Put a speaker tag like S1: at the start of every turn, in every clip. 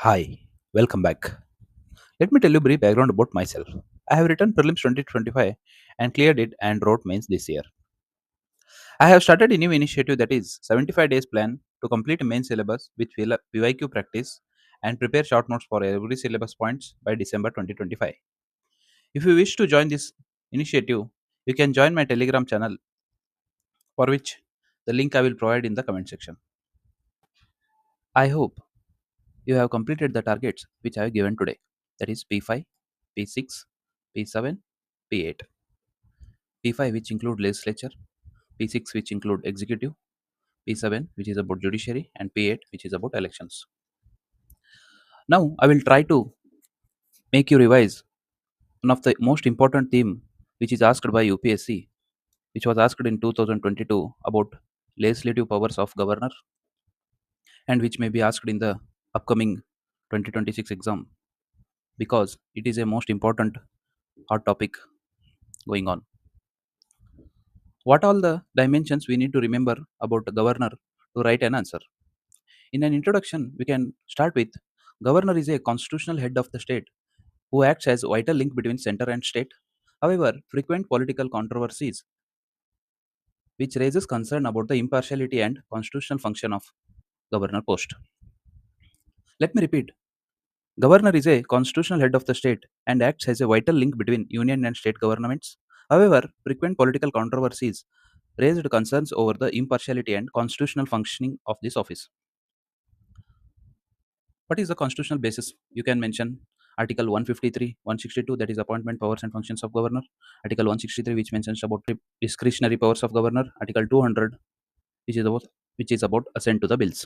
S1: Hi, welcome back. Let me tell you a brief background about myself. I have written prelims 2025 and cleared it and wrote mains this year. I have started a new initiative that is 75 days plan to complete a main syllabus with PYQ practice and prepare short notes for every syllabus points by December 2025. If you wish to join this initiative, you can join my Telegram channel for which the link I will provide in the comment section. I hope you have completed the targets which I have given today. That is P5, P6, P7, P8. P5 which include legislature, P6 which include executive, P7 which is about judiciary, and P8 which is about elections. Now I will try to make you revise one of the most important theme which is asked by UPSC, which was asked in 2022 about legislative powers of governor and which may be asked in the upcoming 2026 exam because it is a most important hot topic going on. What all the dimensions we need to remember about the governor to write an answer? In an introduction, we can start with governor is a constitutional head of the state who acts as vital link between center and state. However, frequent political controversies which raises concern about the impartiality and constitutional function of governor post. Let me repeat. Governor is a constitutional head of the state and acts as a vital link between union and state governments. However, frequent political controversies raised concerns over the impartiality and constitutional functioning of this office. What is the constitutional basis? You can mention Article 153, 162, that is appointment powers and functions of governor. Article 163, which mentions about discretionary powers of governor. Article 200, which is about assent to the bills.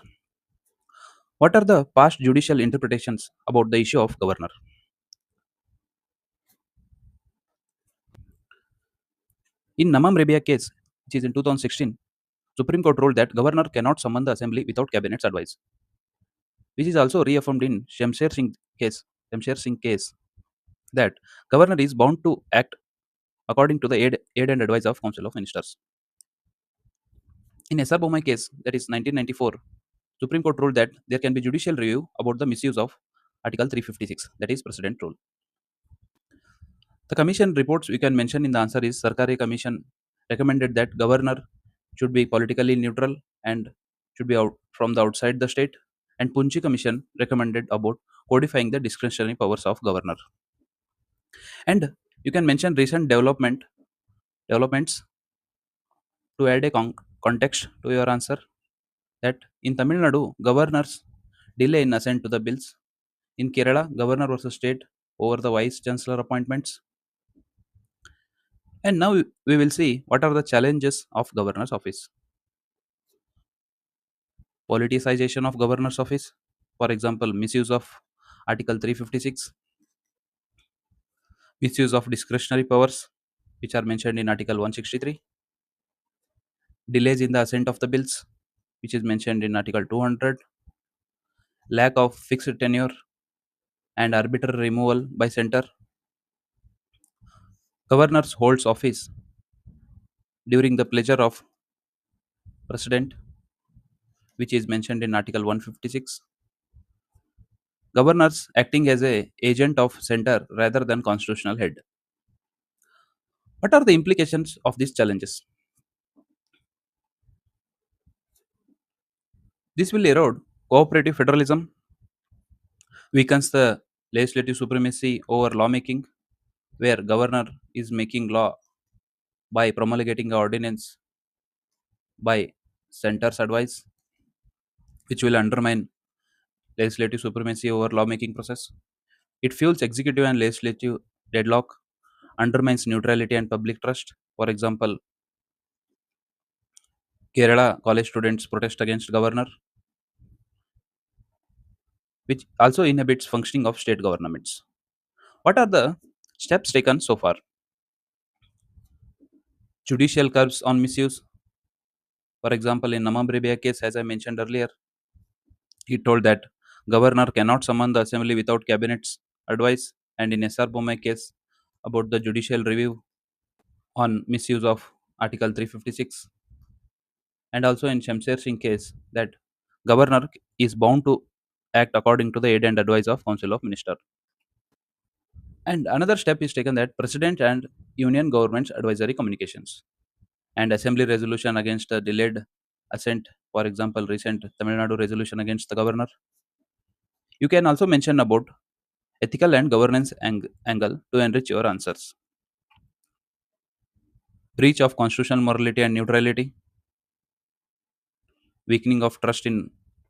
S1: What are the past judicial interpretations about the issue of governor? In Namam Rebia case, which is in 2016, Supreme Court ruled that governor cannot summon the assembly without cabinet's advice, which is also reaffirmed in Shamsher Singh case that governor is bound to act according to the aid and advice of Council of Ministers. In SR Bomai case, that is 1994, Supreme Court ruled that there can be judicial review about the misuse of Article 356, that is President rule. The commission reports we can mention in the answer is Sarkari Commission recommended that governor should be politically neutral and should be out from the outside the state, and Punchi Commission recommended about codifying the discretionary powers of governor. And you can mention recent developments to add a context to your answer that in Tamil Nadu, governors delay in assent to the bills. In Kerala, governor versus state over the vice chancellor appointments. And now we will see what are the challenges of governor's office. Politicization of governor's office, for example, misuse of Article 356, misuse of discretionary powers, which are mentioned in Article 163, delays in the assent of the bills, which is mentioned in Article 200, lack of fixed tenure and arbitrary removal by center. Governors holds office during the pleasure of president, which is mentioned in Article 156. Governors acting as a agent of center rather than constitutional head. What are the implications of these challenges? This will erode cooperative federalism, weakens the legislative supremacy over lawmaking, where governor is making law by promulgating an ordinance by center's advice, which will undermine legislative supremacy over lawmaking process. It fuels executive and legislative deadlock, undermines neutrality and public trust. For example, Kerala college students protest against governor, which also inhibits functioning of state governments. What are the steps taken so far? Judicial curbs on misuse. For example, in Namam Rebia case, as I mentioned earlier, he told that governor cannot summon the assembly without cabinet's advice. And in SR Bomai case, about the judicial review on misuse of Article 356, and also in Shamsher Singh case that governor is bound to act according to the aid and advice of Council of Minister. And another step is taken that President and Union Government's advisory communications and Assembly resolution against a delayed assent. For example, recent Tamil Nadu resolution against the governor. You can also mention about ethical and governance angle to enrich your answers. Breach of constitutional morality and neutrality, weakening of trust in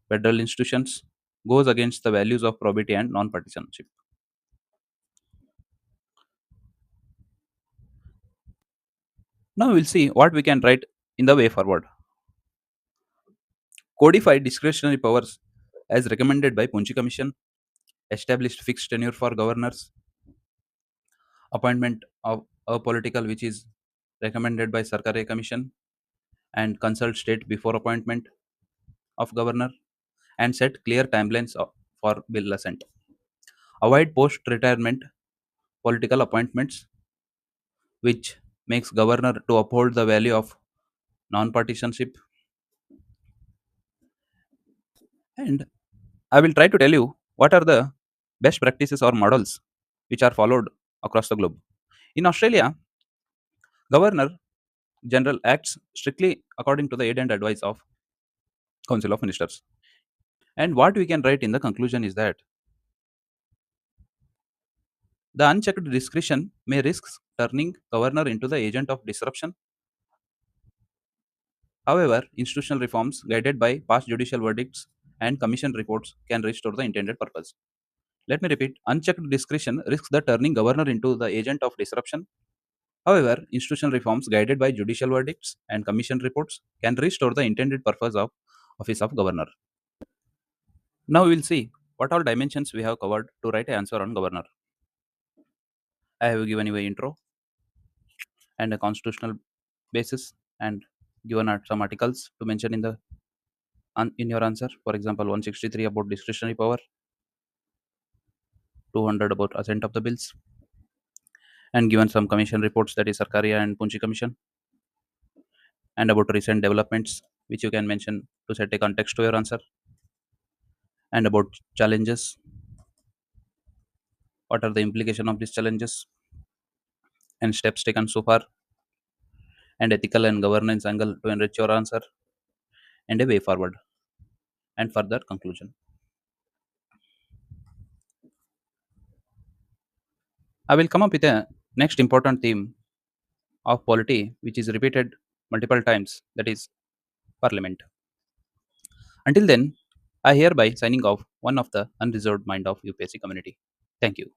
S1: federal institutions, goes against the values of probity and non-partisanship. Now we'll see what we can write in the way forward. Codify discretionary powers as recommended by Punchi Commission, established fixed tenure for governors, appointment of a political which is recommended by Sarkari Commission, and consult state before appointment of governor, and set clear timelines for bill assent. Avoid post-retirement political appointments, which makes governor to uphold the value of non-partisanship. And I will try to tell you what are the best practices or models which are followed across the globe. In Australia, Governor General acts strictly according to the aid and advice of Council of Ministers. And what we can write in the conclusion is that the unchecked discretion may risk turning governor into the agent of disruption. However, institutional reforms guided by past judicial verdicts and commission reports can restore the intended purpose. Let me repeat, unchecked discretion risks the turning governor into the agent of disruption. However, institutional reforms guided by judicial verdicts and commission reports can restore the intended purpose of office of governor. Now we will see what all dimensions we have covered to write an answer on governor. I have given you a intro and a constitutional basis and given out some articles to mention in the in your answer. For example, 163 about discretionary power, 200 about assent of the bills, and given some commission reports that is Sarkaria and Punchi Commission, and about recent developments which you can mention to set a context to your answer, and about challenges, what are the implication of these challenges and steps taken so far, and ethical and governance angle to enrich your answer, and a way forward and further conclusion. I will come up with a next important theme of polity which is repeated multiple times, that is parliament. Until then, I hereby signing off, one of the unreserved mind of UPSC community. Thank you.